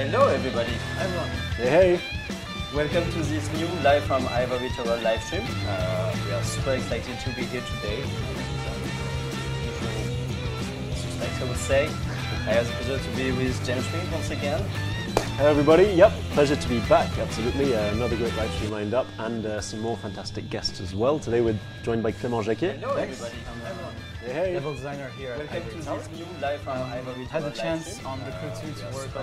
Hello everybody. Hi everyone. Hey. Welcome to this new live from Ivory Tower live stream. We are super excited to be here today. Suspects, I would say. I have the pleasure to be with James Swing once again. Hello everybody. Yep, pleasure to be back. Absolutely. Another great live stream lined up and some more fantastic guests as well. Today we're joined by Clément Jacquet. Hello everybody. Hey. Level designer here Welcome at Ivory to Tower. this new live from Ivory Tower. Had the chance live on the crew too to work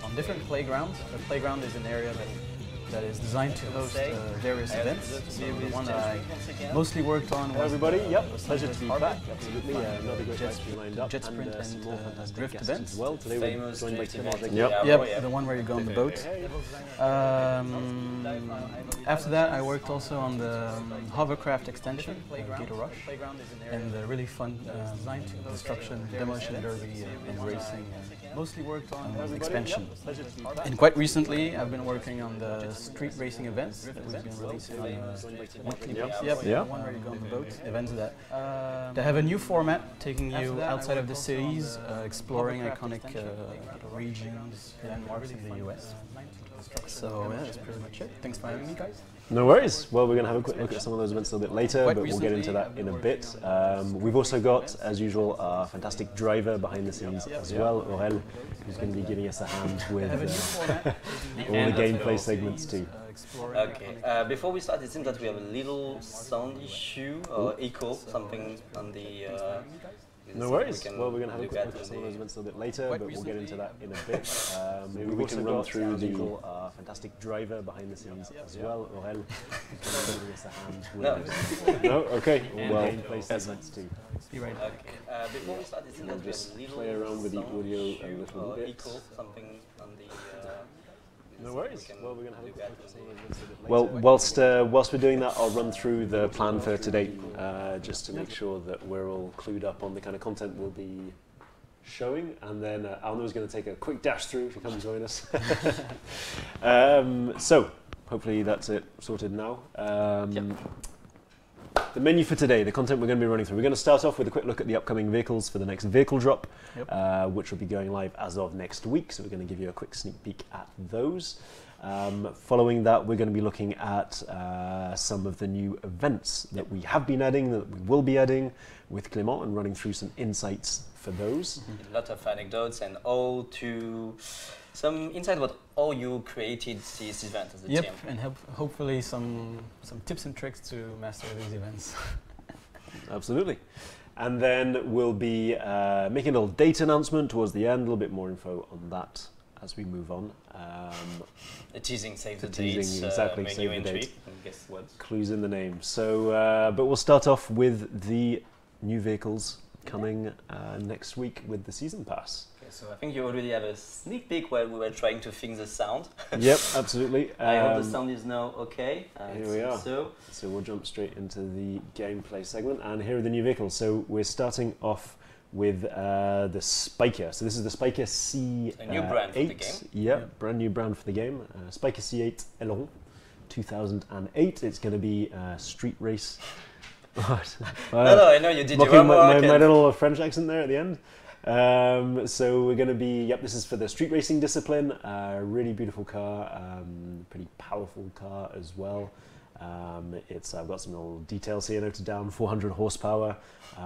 on different playgrounds. A playground is an area that is designed to host various events. So the one that I mostly worked on was everybody. Yep, was pleasure to be Harbor. back. Absolutely. Another great live stream lined up jet sprint and some more and fantastic drift guests events. as well. Today we're Famous joined by drift Clément event. Jacquet. Yep, the one where you go on the boat. After that, I worked also on the hovercraft extension, Gator Rush, and the really fun destruction, demolition derby, and racing. Mostly worked on expansion. And quite recently, I've been working on the street racing events that we've been releasing on a weekly basis. Yeah. The one where you go on the boat. Events that have a new format, taking you outside of the cities, exploring iconic regions, landmarks in the US. So yeah, that's pretty much it. Thanks for having me, guys. No worries. Well, we're going to have a quick look at some of those events a little bit later, Quite but we'll get into recently, that I've in been a bit. We've also got, as usual, our fantastic driver behind the scenes as well, Aurel, who's going to be giving us a hand with all the gameplay segments too. Okay, before we start, it seems that we have a little sound issue or echo, something on the... No worries. Well, we're going to have a quick look at some of those events a little bit later, but we'll get into that in a bit. Maybe we can run through the fantastic driver behind the scenes as well, Aurel, who's going to be giving us a hand with... No? Okay. Well, gameplay segments too. Be right back. Before we start, it seems that we have a little play around with the sound audio a issue little or bit. echo, something on the... No worries. Well, we're going to have a quick look at some of those events a bit later. Well, whilst we're doing that, I'll run through the plan for today, just to make sure that we're all clued up on the kind of content we'll be showing, and then Arnaud's going to take a quick dash through if you come and join us. So, hopefully that's it sorted now. The menu for today, the content we're going to be running through. We're going to start off with a quick look at the upcoming vehicles for the next vehicle drop, which will be going live as of next week. So we're going to give you a quick sneak peek at those. Following that, we're going to be looking at some of the new events that we have been adding, that we will be adding with Clément, and running through some insights for those. A lot of anecdotes and all to... Some insight about how you created this event as a team. And hopefully some tips and tricks to master these events. Absolutely. And then we'll be making a little date announcement towards the end, a little bit more info on that as we move on. The teasing, save the teasing, dates, exactly, menu save the entry, date. and guess what? Clues in the name. So, but we'll start off with the new vehicles coming next week with the season pass. So I think you already have a sneak peek while we were trying to fix the sound. Yep, absolutely. I hope the sound is now okay. Here we are. So we'll jump straight into the gameplay segment, and here are the new vehicles. So we're starting off with the Spiker. So this is the Spiker C8. A new brand for the game. Yep, brand new brand for the game. Spiker C8 Aileron, 2008. It's going to be a street race. No, I know you did your mocking homework. my little French accent there at the end. So we're going to be, this is for the street racing discipline. Really beautiful car, pretty powerful car as well. I've got some little details here noted down. 400 horsepower.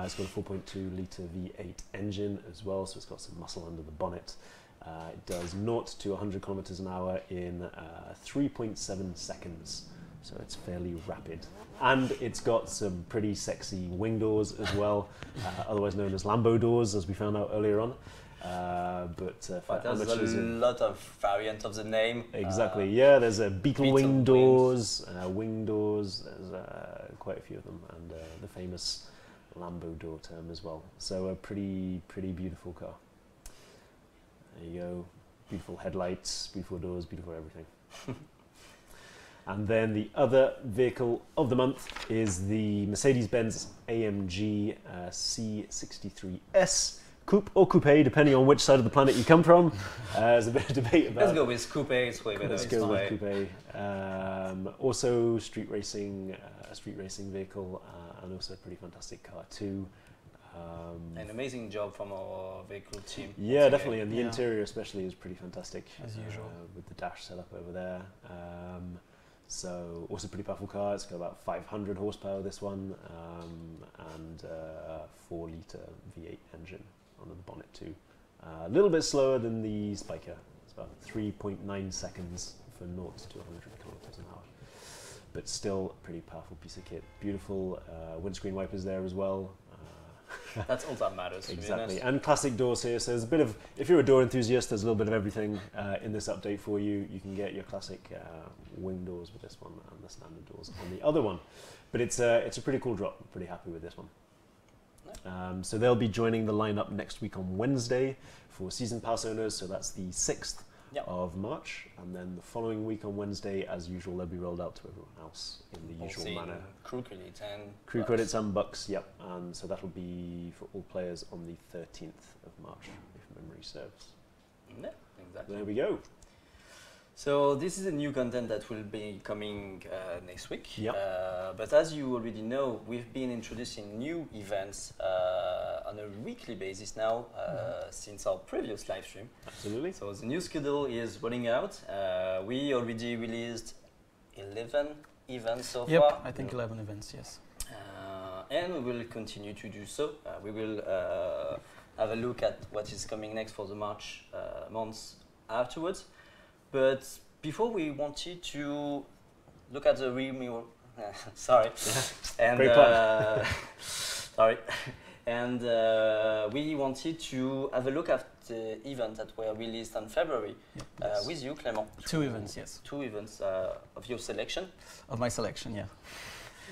It's got a 4.2 litre V8 engine as well, so it's got some muscle under the bonnet. It does 0 to 100 kilometers an hour in 3.7 seconds. So it's fairly rapid. And it's got some pretty sexy wing doors as well, otherwise known as Lambo doors, as we found out earlier on. But there's a lot of variant of the name. Exactly, there's a beetle wing doors, there's quite a few of them, and the famous Lambo door term as well. So a pretty beautiful car. There you go, beautiful headlights, beautiful doors, beautiful everything. And then the other vehicle of the month is the Mercedes-Benz AMG C63S Coupe or Coupe, depending on which side of the planet you come from. There's a bit of debate about. Let's go with Coupe. It's way better. Let's go with Coupe. Also, street racing vehicle, and also a pretty fantastic car too. An amazing job from our vehicle team. Yeah, definitely, and the interior especially is pretty fantastic. As usual. With the dash set up over there. So also pretty powerful car. It's got about 500 horsepower, this one, and a 4-litre V8 engine under the bonnet too. A little bit slower than the Spiker. It's about 3.9 seconds for 0 to 100 kilometers an hour. But still a pretty powerful piece of kit. Beautiful windscreen wipers there as well. That's all that matters. Exactly, and classic doors here. So there's a bit of, if you're a door enthusiast, there's a little bit of everything in this update for you. You can get your classic wing doors with this one and the standard doors on the other one. But it's a pretty cool drop. I'm pretty happy with this one. So they'll be joining the lineup next week on Wednesday for season pass owners. So that's the 6th of March, and then the following week on Wednesday, as usual, they'll be rolled out to everyone else in the usual manner. Crew credits and crew credits and bucks, yep. And so that'll be for all players on the 13th of March, if memory serves. Yeah, exactly. There we go. So this is a new content that will be coming next week. Yep. But as you already know, we've been introducing new events on a weekly basis now since our previous live stream. Absolutely. So the new schedule is running out. We already released 11 events so far. I think 11 events, yes. And we will continue to do so. We will have a look at what is coming next for the March months afterwards. But before, we wanted to look at the renewal. Sorry, and sorry, and we wanted to have a look at the events that were released in February with you, Clément. 2 events, yes. 2 events of your selection. Of my selection, yeah.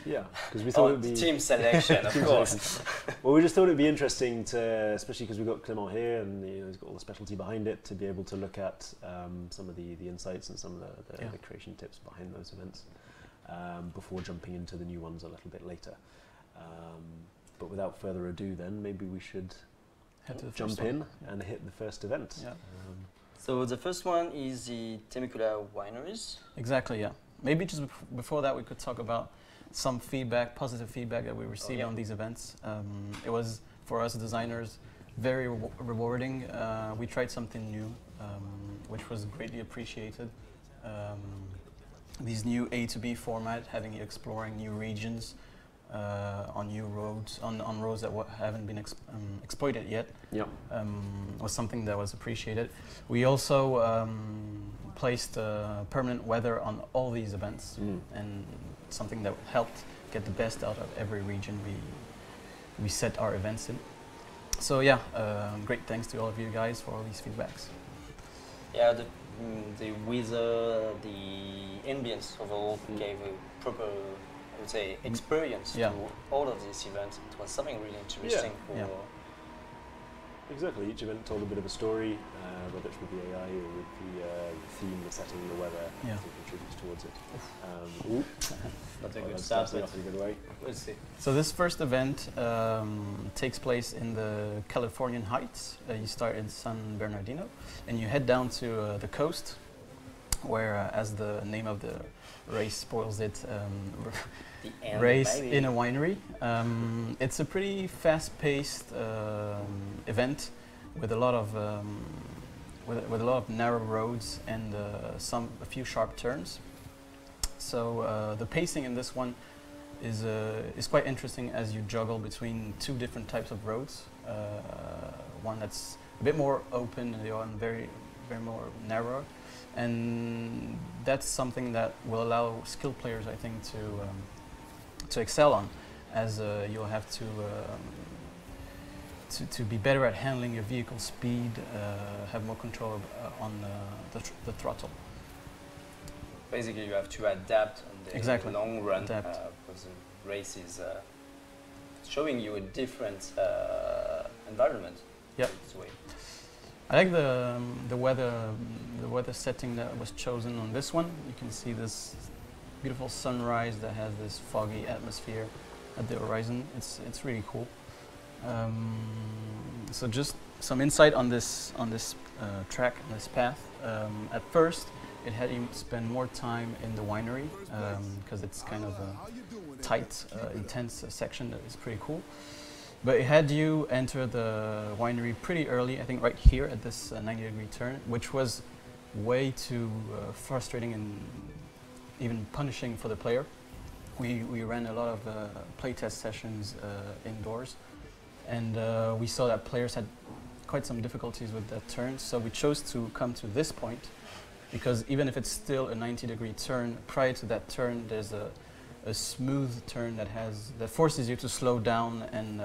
Yeah, because we thought it'd be team selection, of course. Well, we just thought it'd be interesting to, especially because we've got Clément here, and he's got all the specialty behind it, to be able to look at some of the insights and some of the creation tips behind those events before jumping into the new ones a little bit later. But without further ado, then maybe we should jump in and hit the first event. Yeah. So the first one is the Temecula wineries. Exactly, yeah. Maybe just before that, we could talk about some feedback, positive feedback that we received on these events. It was, for us designers, very rewarding. We tried something new, which was greatly appreciated. These new A to B format, having you exploring new regions on new roads, on roads that haven't been exploited yet, was something that was appreciated. We also placed permanent weather on all these events, and something that helped get the best out of every region we set our events in. So yeah, great thanks to all of you guys for all these feedbacks. Yeah, the weather, the ambience overall gave a proper, I would say, experience to all of these events. It was something really interesting for... Exactly, each event told a bit of a story, whether it's with the AI or with the theme, the setting, the weather, that contributes towards it. Not a good start, but in a good way. We'll see. So this first event takes place in the Californian Heights. You start in San Bernardino, and you head down to the coast, where, as the name of the race spoils it, race in a winery. It's a pretty fast-paced event with a lot of narrow roads and a few sharp turns. So the pacing in this one is quite interesting as you juggle between 2 different types of roads. One that's a bit more open and the other one very more narrow. And that's something that will allow skilled players, I think, to excel on, as you'll have to be better at handling your vehicle speed, have more control on the throttle. Basically, you have to adapt in the long run, because the race is showing you a different environment. Yep. I like the weather setting that was chosen on this one. You can see this beautiful sunrise that has this foggy atmosphere at the horizon. It's really cool. So just some insight on this track, on this path. At first, it had him spend more time in the winery because it's kind of a tight, intense section that is pretty cool. But it had you enter the winery pretty early, I think right here at this 90-degree turn, which was way too frustrating and even punishing for the player. We ran a lot of playtest sessions indoors, and we saw that players had quite some difficulties with that turn, so we chose to come to this point, because even if it's still a 90-degree turn, prior to that turn there's a smooth turn that forces you to slow down, and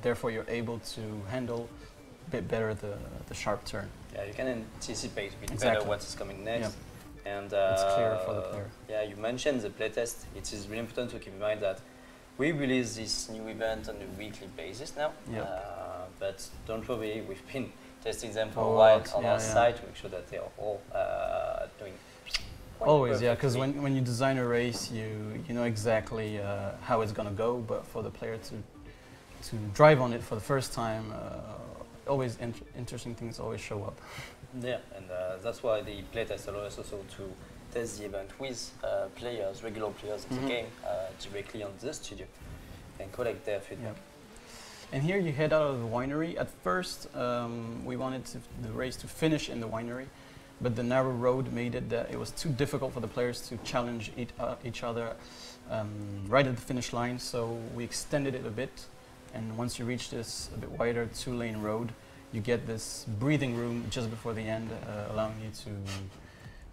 therefore you're able to handle a bit better the sharp turn. Yeah, you can anticipate a bit Exactly. better what's coming next. Yeah. And It's clear for the player. Yeah, you mentioned the playtest. It is really important to keep in mind that we release this new event on a weekly basis now. Yep. But don't worry, we've been testing them for Oh, a while right. on Yeah, our yeah. site to make sure that they are all doing quite Always, yeah, because perfectly. when you design a race, you know exactly how it's gonna go, but for the player to drive on it for the first time, always interesting things always show up. Yeah, and that's why the playtest allows us also to test the event with players, regular players of the game, directly on the studio and collect their feedback. Yep. And here you head out of the winery. At first, we wanted the race to finish in the winery, but the narrow road made it that it was too difficult for the players to challenge each other right at the finish line, so we extended it a bit, and once you reach this a bit wider 2-lane road, you get this breathing room just before the end, allowing you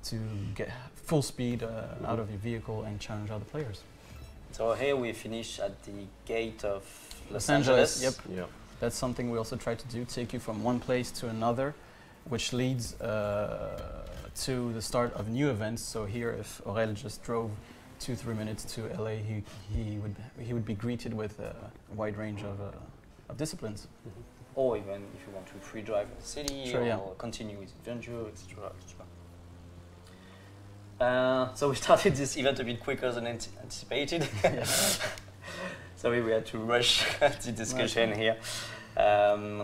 to get full speed out of your vehicle and challenge other players. So here we finish at the gate of Los Angeles, yep. Yeah. That's something we also try to do, take you from one place to another, which leads to the start of new events. So here, if Aurel just drove 2-3 minutes to LA, he would be greeted with a wide range of disciplines. Or even if you want to free drive in the city, Sure, or yeah. continue with adventure, etc. So we started this event a bit quicker than anticipated. Sorry, we had to rush the discussion here.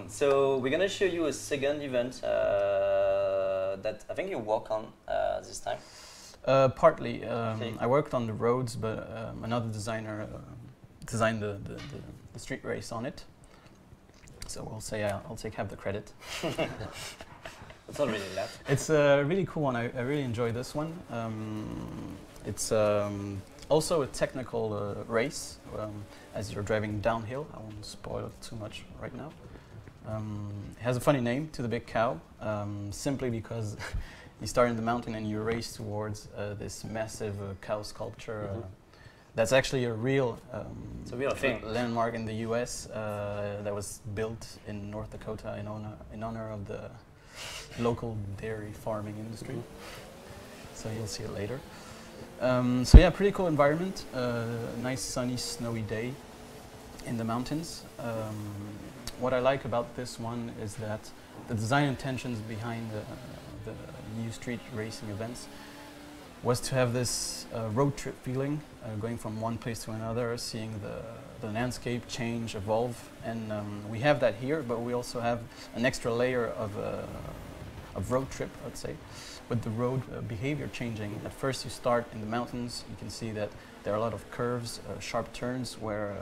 So we're going to show you a second event that I think you work on this time. Partly. Okay. I worked on the roads, but another designer designed the street race on it. So we'll say I'll take half the credit. It's not really that. It's a really cool one. I really enjoy this one. It's also a technical race as you're driving downhill. I won't spoil it too much right now. It has a funny name, To the Big Cow, simply because you start in the mountain and you race towards this massive cow sculpture. That's actually a real, It's a real thing. landmark in the U.S. That was built in North Dakota in honor of the local dairy farming industry. So you'll see it later. So yeah, pretty cool environment. Nice sunny, snowy day in the mountains. What I like about this one is that the design intentions behind the new street racing events was to have this road trip feeling, going from one place to another, seeing the landscape change, evolve, and we have that here, but we also have an extra layer of road trip, I'd say, with the road behavior changing. At first you start in the mountains, you can see that there are a lot of curves, sharp turns, where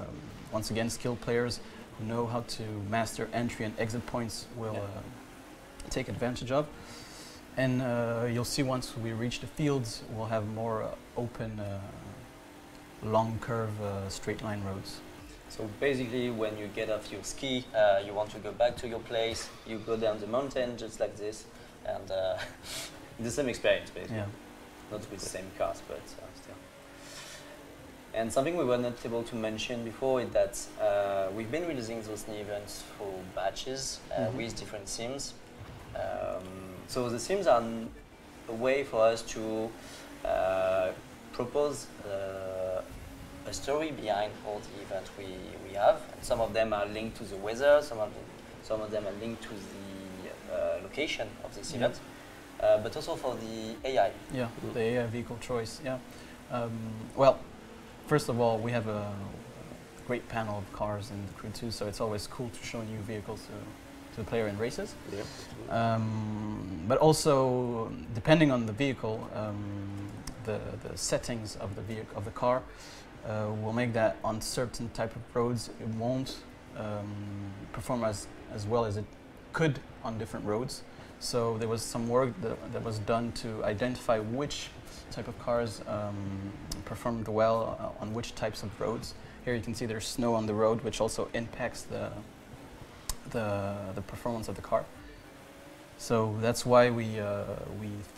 once again skilled players who know how to master entry and exit points will take advantage of. And you'll see once we reach the fields, we'll have more open, long curve, straight line roads. So basically, when you get off your ski, you want to go back to your place, you go down the mountain just like this, and the same experience basically. Yeah. Not with the same cars, but still. And something we were not able to mention before is that we've been releasing those new events for batches with different themes. So the themes are a way for us to propose a story behind all the events we have. And some of them are linked to the weather, some of them are linked to the location of this event, but also for the AI. Yeah, the AI vehicle choice, yeah. Well, first of all, we have a great panel of cars in the crew too, so it's always cool to show new vehicles to the player in races. Yeah. But also, depending on the vehicle, the settings of the car will make that on certain type of roads it won't perform as well as it could on different roads. So there was some work that was done to identify which type of cars performed well on which types of roads. Here you can see there's snow on the road, which also impacts the performance of the car. So that's why we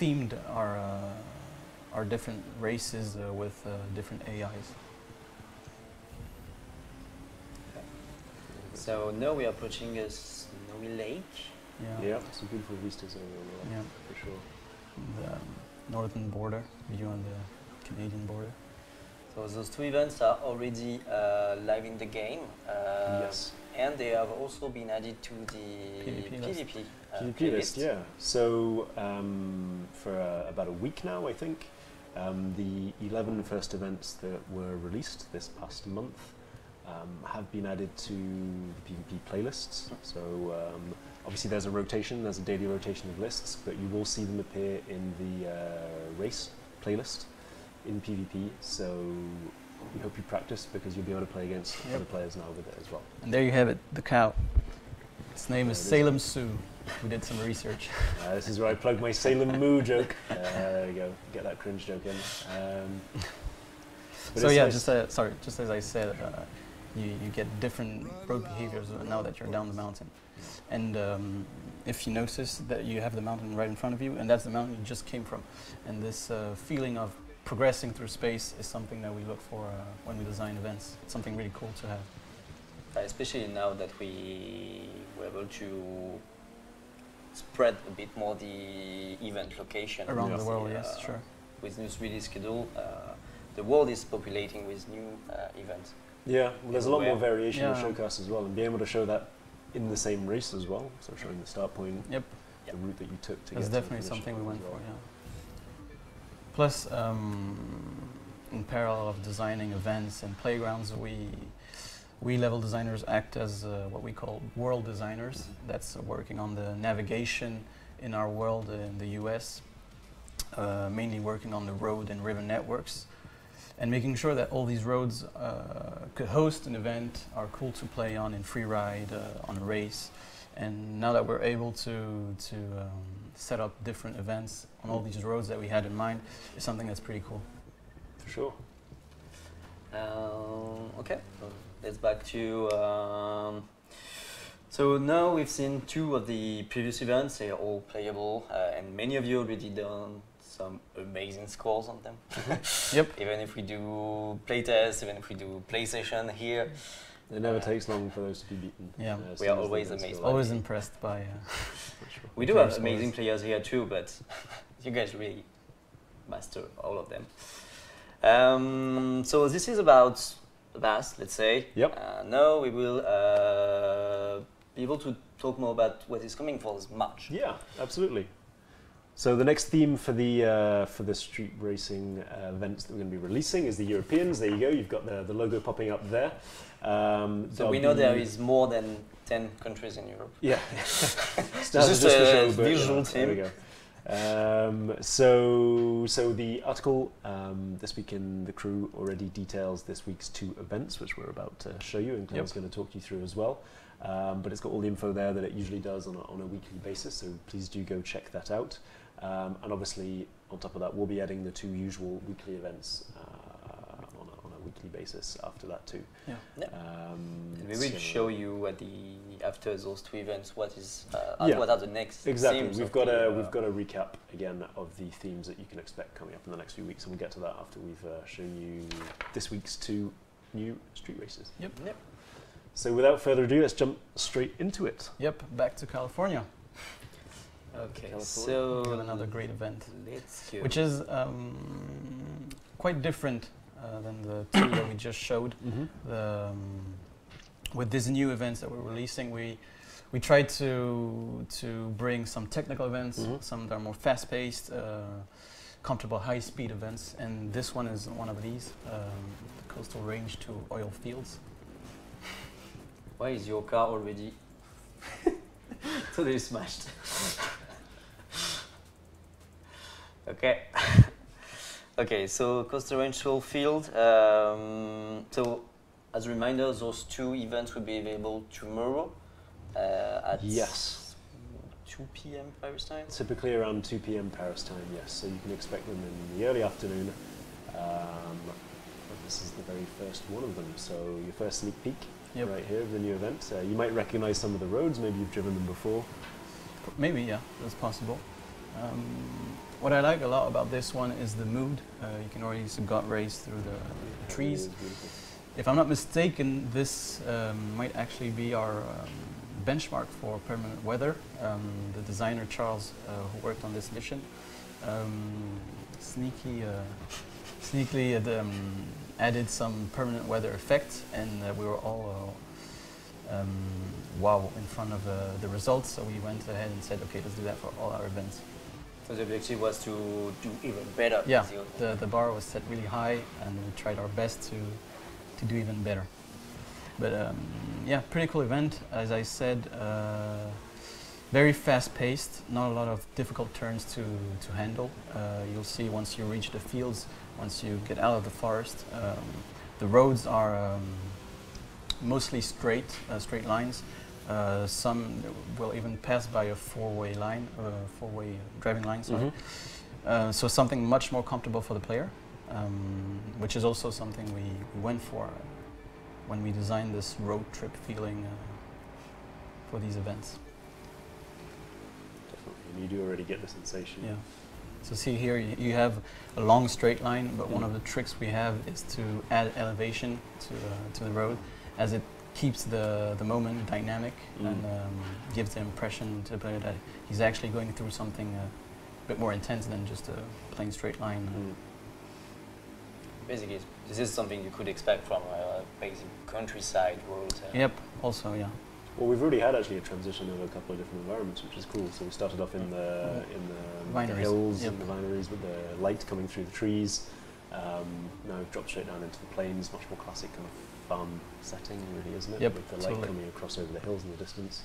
themed our different races with different AIs. So now we are approaching a snowy lake. Yeah, some beautiful vistas over there, for sure. The northern border, view on the Canadian border. So those two events are already live in the game. Yes. And they have also been added to the PvP list. Yeah. So for about a week now, I think, the 11 first events that were released this past month have been added to the PvP playlists. So obviously there's a daily rotation of lists, but you will see them appear in the race playlist in PvP. So we hope you practice, because you'll be able to play against other players now with it as well. And there you have it, the cow. Its name is Salem Sue. We did some research. This is where I plug my Salem Moo joke. There you go. Get that cringe joke in. So yeah, nice. Just as I said, you get different road behaviors now that you're down the mountain. And if you notice that you have the mountain right in front of you, and that's the mountain you just came from. And this feeling of progressing through space is something that we look for when we design events. It's something really cool to have. Especially now that we were able to spread a bit more the event location around the world. Yes, sure. With new 3D schedule, the world is populating with new events. Yeah, well, there's a lot more variation in the showcast as well, and being able to show that in the same race as well, so showing the start point, the route that you took to get to the finish. That's definitely something we went for, Plus, in parallel of designing events and playgrounds, we level designers act as what we call world designers. That's working on the navigation in our world in the US, mainly working on the road and river networks, and making sure that all these roads could host an event, are cool to play on in free ride, on a race. And now that we're able to set up different events on all these roads that we had in mind, is something that's pretty cool. For sure. Okay, let's back to... so now we've seen 2 of the previous events. They are all playable, and many of you already done some amazing scores on them. Even if we do playtests, even if we do play session here. It never takes long for those to be beaten. Yeah, we are always amazed. Always impressed by. We do have amazing players here too, but you guys really master all of them. So this is about VAS, let's say. Now we will be able to talk more about what is coming for this March. Yeah, absolutely. So the next theme for the street racing events that we're going to be releasing is the Europeans. There you go. You've got the logo popping up there. So we know there is more than 10 countries in Europe. Yeah. It's just a visual There team. we go. So the article this week in The Crew already details this week's 2 events, which we're about to show you, and Claire's going to talk you through as well. But it's got all the info there that it usually does on a weekly basis, so please do go check that out. And obviously, on top of that, we'll be adding the 2 usual weekly events on a weekly basis after that too. We will show you after those 2 events what are the next themes. We've got a recap again of the themes that you can expect coming up in the next few weeks, and we'll get to that after we've shown you this week's 2 new street races. So without further ado, let's jump straight into it. Back to California. Okay, so we have another great event, let's go. which is quite different than the 2 that we just showed. With these new events that we're releasing, we tried to bring some technical events, some that are more fast-paced, comfortable high-speed events, and this one is one of these, the coastal range to oil fields. Why is your car already totally smashed? Okay. Okay, so coastal range to oil field. So as a reminder, those two events will be available tomorrow at Yes. 2 p.m. Paris time. Typically around 2 p.m. Paris time, yes. So you can expect them in the early afternoon. But this is the very first one of them. So your first sneak peek right here of the new event. You might recognize some of the roads. Maybe you've driven them before. Maybe, yeah, that's possible. What I like a lot about this one is the mood. You can already see gut race through the trees. If I'm not mistaken, this might actually be our benchmark for permanent weather. The designer Charles, who worked on this mission, sneakily added some permanent weather effect, and we were all wow in front of the results. So we went ahead and said, okay, let's do that for all our events. So the objective was to do even better. Yeah, the bar was set really high, and we tried our best to do even better. But yeah, pretty cool event. As I said, very fast-paced, not a lot of difficult turns to handle. You'll see once you reach the fields, once you get out of the forest, the roads are mostly straight lines. Some will even pass by a four-way driving line. Sorry. So something much more comfortable for the player, which is also something we went for when we designed this road trip feeling for these events. Definitely, you do already get the sensation. Yeah. So see here, you have a long straight line, but one of the tricks we have is to add elevation to the road, as it keeps the moment dynamic and gives the impression to the player that he's actually going through something a bit more intense than just a plain straight line. Basically, this is something you could expect from a basic countryside road. Yep, also, yeah. Well, we've already had actually a transition of a couple of different environments, which is cool. So we started off in the hills and the vineries with the light coming through the trees. Now we've dropped straight down into the plains, much more classic kind of farm setting, really, isn't it? Yep, with the light coming across over the hills in the distance.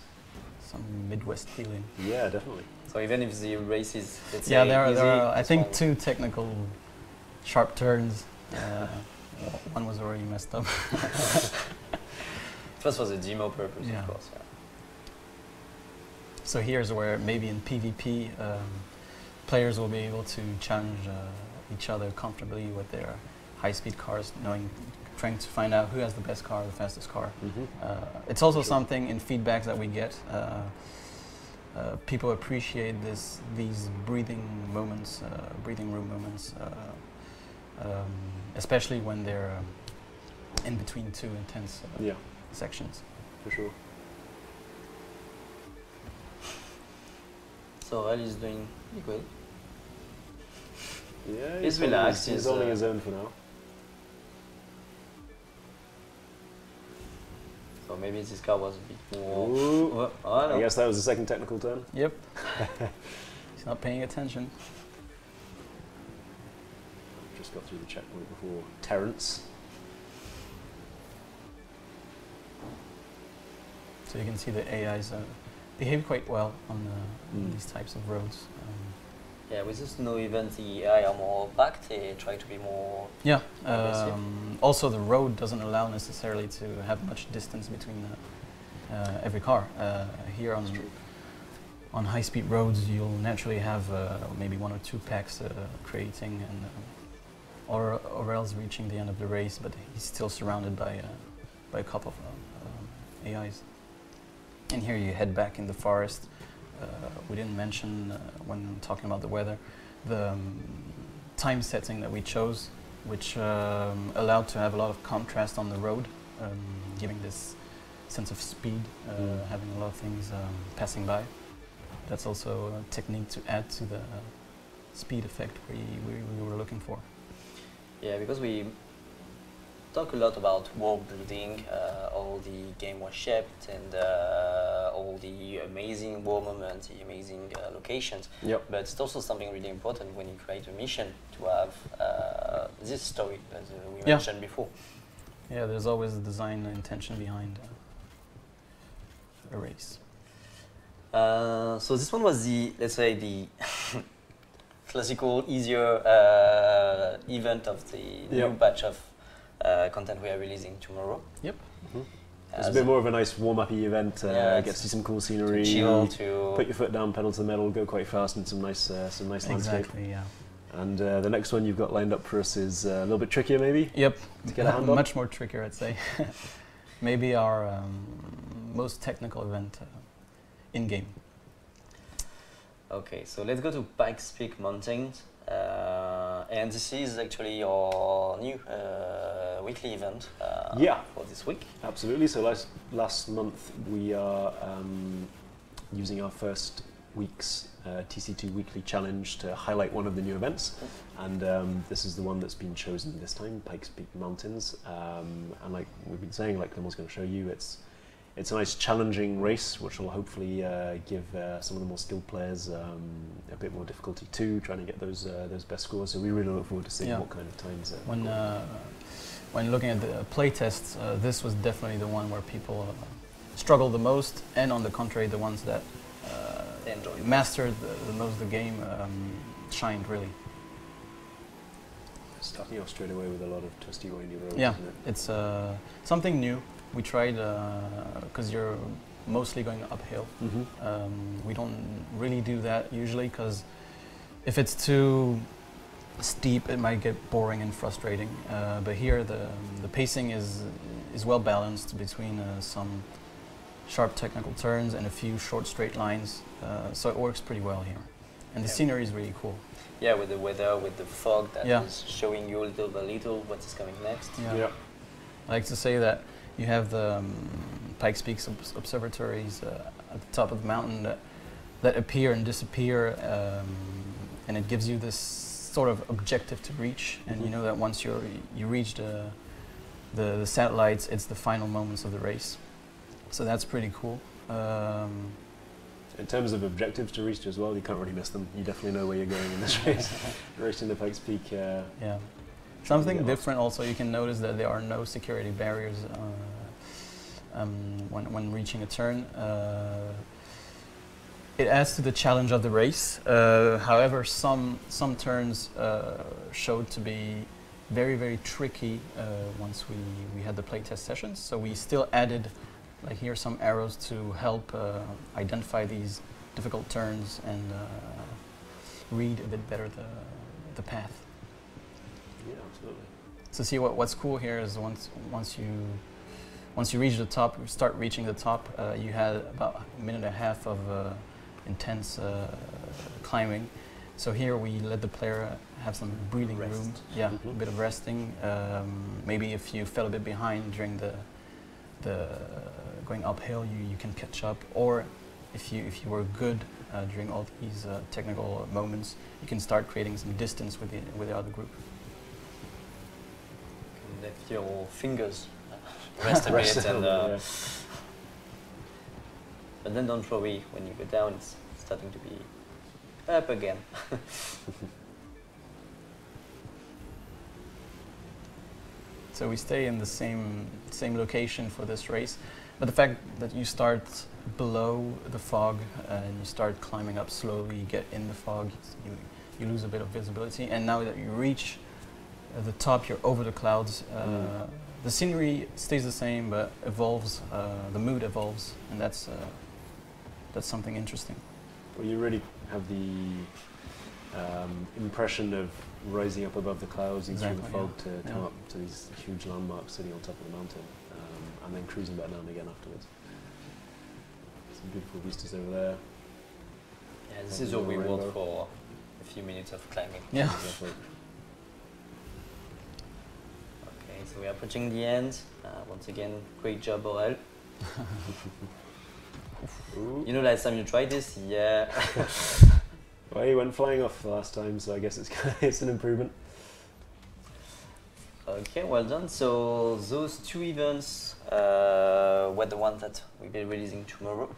Some Midwest feeling. Yeah, definitely. So even if the race is, let's yeah, say, there easy, are I think 2 technical sharp turns. One was already messed up. First for the demo purpose, of course. Yeah. So here's where maybe in PvP, players will be able to challenge each other comfortably with their high-speed cars, trying to find out who has the best car, the fastest car. It's also something in feedbacks that we get. People appreciate these breathing room moments, especially when they're in between 2 intense sections. For sure. So Ali's doing good. Yeah, he's relaxed. He's holding his own for now. So maybe this car was a bit more... Ooh. Oh, no. I guess that was the second technical turn. Yep. He's not paying attention. Just got through the checkpoint before Terence. So you can see the AIs behave quite well on these types of roads. Yeah, with this new event, the AI are more packed. They try to be more. Yeah. Also, the road doesn't allow necessarily to have much distance between every car. Here on high-speed roads, you'll naturally have maybe 1 or 2 packs creating, and or else reaching the end of the race. But he's still surrounded by a couple of AIs. And here you head back in the forest. We didn't mention when talking about the weather, the time setting that we chose, which allowed to have a lot of contrast on the road, giving this sense of speed, having a lot of things passing by. That's also a technique to add to the speed effect we were looking for. Yeah, because we talk a lot about world building, all the game was shaped, and all the amazing war moments, the amazing locations. Yep. But it's also something really important when you create a mission to have this story, as we mentioned before. Yeah, there's always a design intention behind a race. So this one was the, let's say, the classical, easier event of the new batch of content we are releasing tomorrow. Yep. It's a bit more of a nice warm-up-y event. Get to see some cool scenery. Chill, put your foot down, pedal to the metal, go quite fast, and some nice landscape. Exactly. Yeah. And the next one you've got lined up for us is a little bit trickier, maybe. Yep. To get a hand on. Much more trickier, I'd say. Maybe our most technical event in game. Okay, so let's go to Pikes Peak Mountains. And this is actually your new weekly event for this week. Absolutely. So last month we are using our first week's TC2 weekly challenge to highlight one of the new events, and this is the one that's been chosen this time, Pikes Peak Mountains. And like we've been saying, like Clement's going to show you, it's a nice challenging race which will hopefully give some of the more skilled players a bit more difficulty too, trying to get those best scores. So we really look forward to seeing what kind of times. When looking at the play tests, this was definitely the one where people struggled the most, and on the contrary, the ones that mastered the most of the game shined really. Starting off straight away with a lot of twisty, windy roads. Yeah, isn't it? it's something new. We tried because you're mostly going uphill. We don't really do that usually because if it's too steep, it might get boring and frustrating. But here, the pacing is well balanced between some sharp technical turns and a few short straight lines, so it works pretty well here. And the scenery is really cool. Yeah, with the weather, with the fog that is showing you little by little what is coming next. Yeah. I like to say that you have the Pikes Peak observatories at the top of the mountain that appear and disappear, and it gives you this sort of objective to reach. And you know that once you reach the satellites, it's the final moments of the race. So that's pretty cool. In terms of objectives to reach as well, you can't really miss them. You definitely know where you're going in this race. Racing the Pikes Peak. Yeah. Something different also, you can notice that there are no security barriers when reaching a turn. It adds to the challenge of the race. However, some turns showed to be very, very tricky once we had the playtest sessions. So we still added, like here, some arrows to help identify these difficult turns and read a bit better the path. Yeah, absolutely. So see what's cool here is once you reach the top, start reaching the top, you had about a minute and a half of intense climbing. So here we let the player have some breathing room. Yeah, a bit of resting. Maybe if you fell a bit behind during the going uphill, you can catch up. Or if you were good during all these technical moments, you can start creating some distance with the other group. Let your fingers rest a bit, and but then don't worry, when you go down, it's starting to be up again. So we stay in the same location for this race, but the fact that you start below the fog and you start climbing up slowly, you get in the fog, you lose a bit of visibility, and now that you reach the top, you're over the clouds. The scenery stays the same, but evolves. The mood evolves, and that's something interesting. Well, you really have the impression of rising up above the clouds and through the fog to come up to these huge landmarks sitting on top of the mountain, and then cruising back down again afterwards. Some beautiful vistas over there. Yeah, this is your reward for a few minutes of climbing. Yeah. Okay, so we are approaching the end. Once again, great job, Aurel. You know, last time you tried this, yeah. Well, he went flying off the last time, so I guess it's an improvement. Okay, well done. So those two events were the ones that we'll be releasing tomorrow.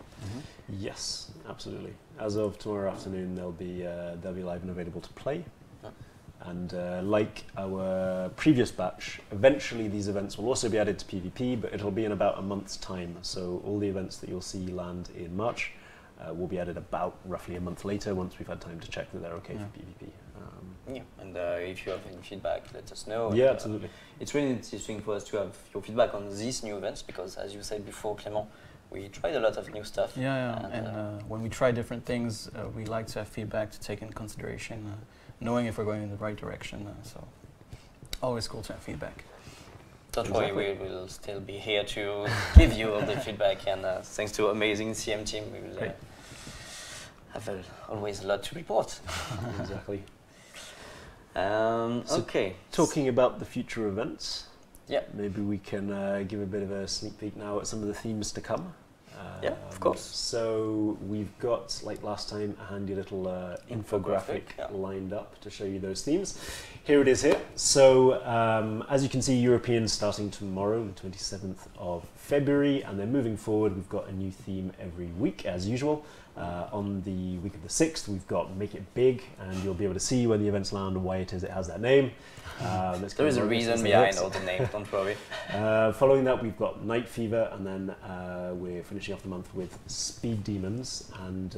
Yes, absolutely. As of tomorrow afternoon, they'll be live and available to play. And like our previous batch, eventually these events will also be added to PvP, but it'll be in about a month's time. So all the events that you'll see land in March will be added about roughly a month later once we've had time to check that they're okay for PvP. Yeah, and if you have any feedback, let us know. Yeah, and, absolutely. It's really interesting for us to have your feedback on these new events because, as you said before, Clément, we tried a lot of new stuff. Yeah, and when we try different things, we like to have feedback to take in consideration, knowing if we're going in the right direction. So always cool to have feedback. Don't worry, we will still be here to give you all the feedback, and thanks to amazing CM team, we will have always a lot to report. Exactly. Okay. Talking about the future events, yeah, maybe we can give a bit of a sneak peek now at some of the themes to come. Yeah, of course. So we've got, like last time, a handy little infographic lined up to show you those themes. Here it is here. So as you can see, Europeans starting tomorrow, the 27th of February, and then moving forward, we've got a new theme every week, as usual. On the week of the 6th, we've got Make It Big, and you'll be able to see when the events land and why it is it has that name. There is a reason behind all the names, don't worry. Following that, we've got Night Fever, and then we're finishing off the month with Speed Demons. And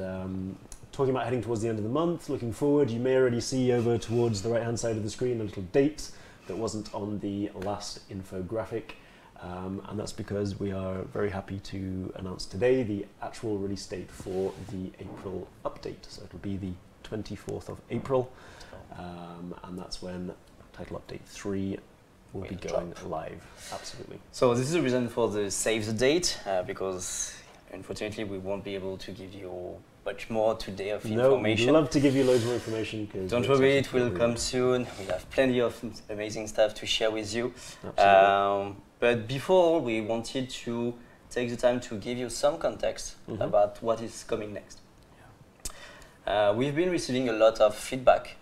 talking about heading towards the end of the month, looking forward, you may already see over towards the right-hand side of the screen a little date that wasn't on the last infographic. And that's because we are very happy to announce today the actual release date for the April update. So it'll be the 24th of April, and that's when Title Update 3 will be going live. Absolutely. So this is the reason for the save the date, because unfortunately we won't be able to give you much more today of information. We'd love to give you loads more information. Don't worry, it will come soon. We have plenty of amazing stuff to share with you. But before, we wanted to take the time to give you some context about what is coming next. We've been receiving a lot of feedback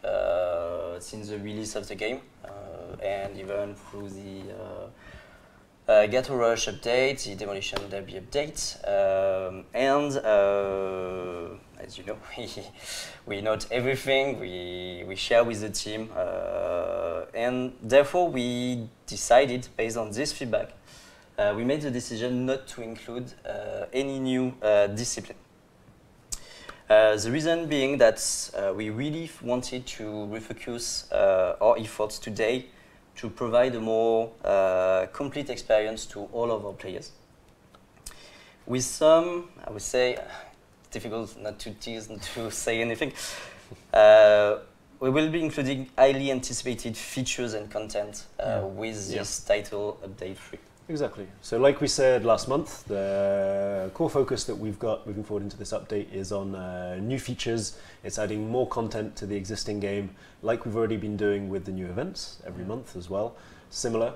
since the release of the game, and even through the Get a Rush update, the Demolition Derby update, and as you know, we note everything, we share with the team, and therefore we decided, based on this feedback, we made the decision not to include any new discipline. The reason being that we really wanted to refocus our efforts today to provide a more complete experience to all of our players. With some, I would say, it's difficult not to tease and to say anything, we will be including highly anticipated features and content with this title update 3. Exactly. So like we said last month, the core focus that we've got moving forward into this update is on new features. It's adding more content to the existing game, like we've already been doing with the new events every month as well. Similar,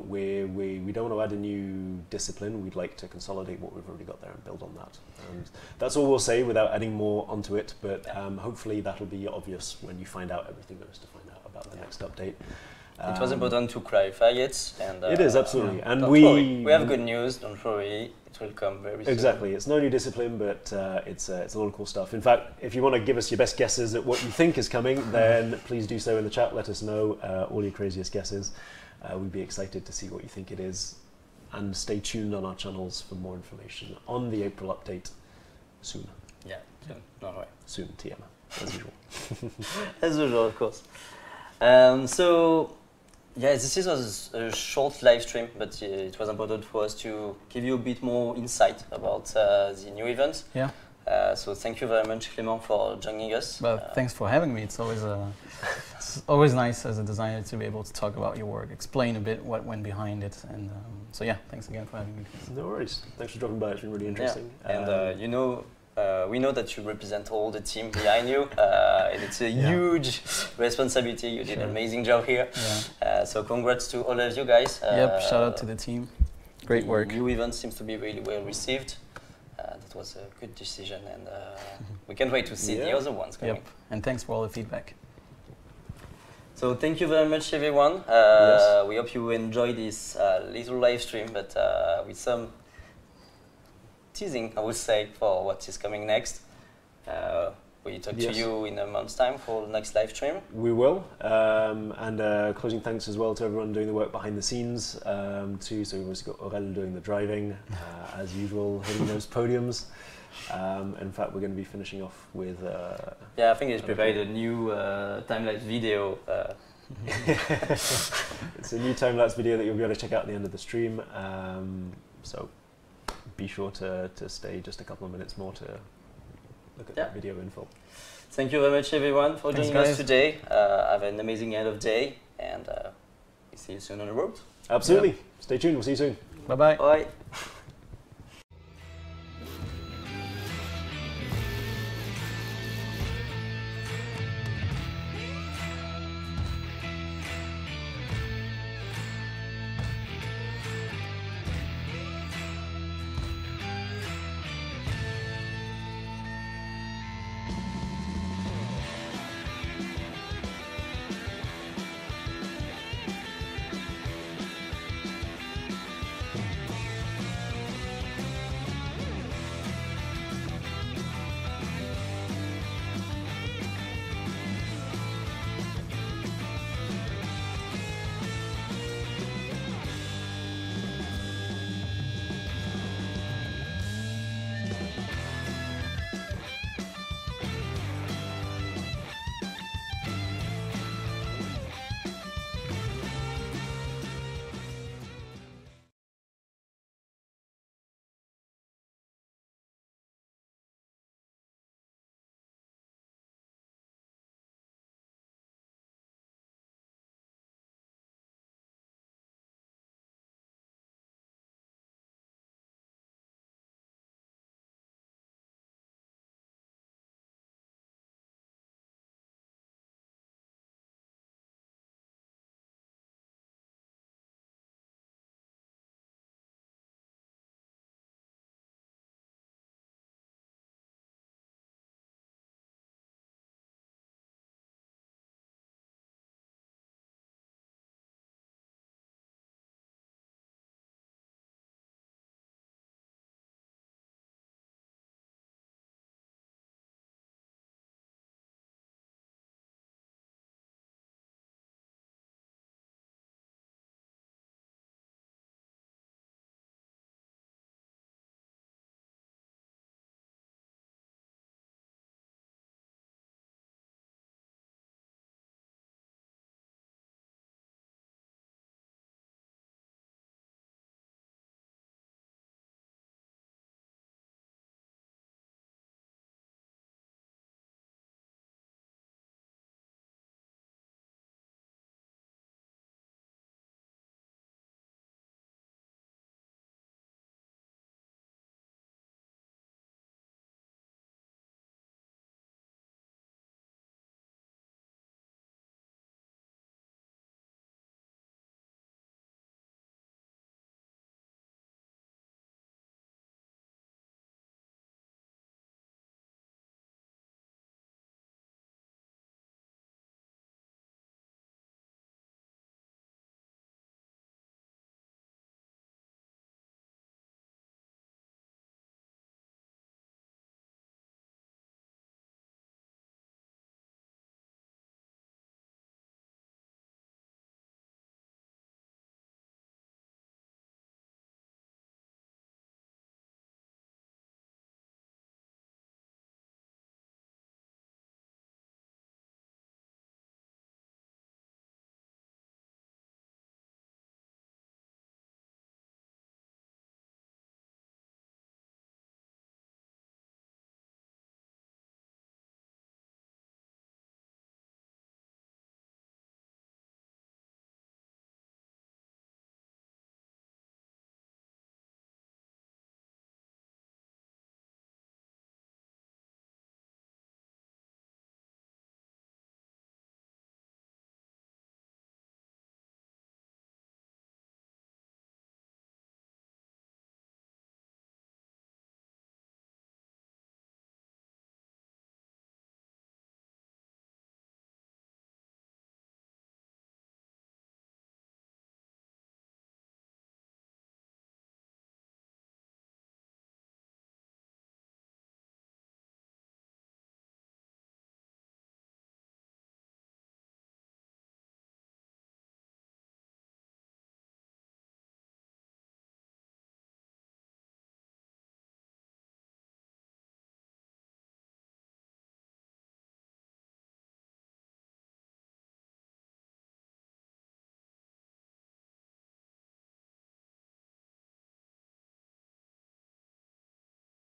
we don't want to add a new discipline. We'd like to consolidate what we've already got there and build on that. And that's all we'll say without adding more onto it, but hopefully that'll be obvious when you find out everything there is to find out about the next update. It was important to clarify it, and it is absolutely, and we have good news. Don't worry, it will come very soon. Exactly, it's no new discipline, but it's a lot of cool stuff. In fact, if you want to give us your best guesses at what you think is coming, then please do so in the chat. Let us know all your craziest guesses. We'd be excited to see what you think it is, and stay tuned on our channels for more information on the April update soon. Yeah, soon. No way. Soon, TM, as usual. As usual, of course. So. Yeah, this was a short live stream, but it was important for us to give you a bit more insight about the new event. Yeah. So thank you very much, Clément, for joining us. Well, thanks for having me. It's always nice as a designer to be able to talk about your work, explain a bit what went behind it, and so yeah, thanks again for having me. No worries. Thanks for dropping by. It's been really interesting. Yeah. And you know. We know that you represent all the team behind you, and it's a huge responsibility. You did an amazing job here. Yeah. So congrats to all of you guys. Yep, shout out to the team. Great work. The new event seems to be really well received. That was a good decision, and we can't wait to see the other ones coming. Yep, and thanks for all the feedback. So thank you very much, everyone. We hope you enjoyed this little live stream, but with some teasing, I would say, for what is coming next. We talk to you in a month's time for the next live stream. We will, and closing thanks as well to everyone doing the work behind the scenes too. So we've also got Aurel doing the driving, as usual, hitting those podiums. In fact, we're going to be finishing off with. Yeah, I think he's prepared a new time-lapse video. It's a new time-lapse video that you'll be able to check out at the end of the stream. So be sure to stay just a couple of minutes more to look at that video info. Thank you very much, everyone, for Thanks, joining guys. us today. Have an amazing end of day, and see you soon on the road. Absolutely. Yeah. Stay tuned. We'll see you soon. Bye-bye. Bye.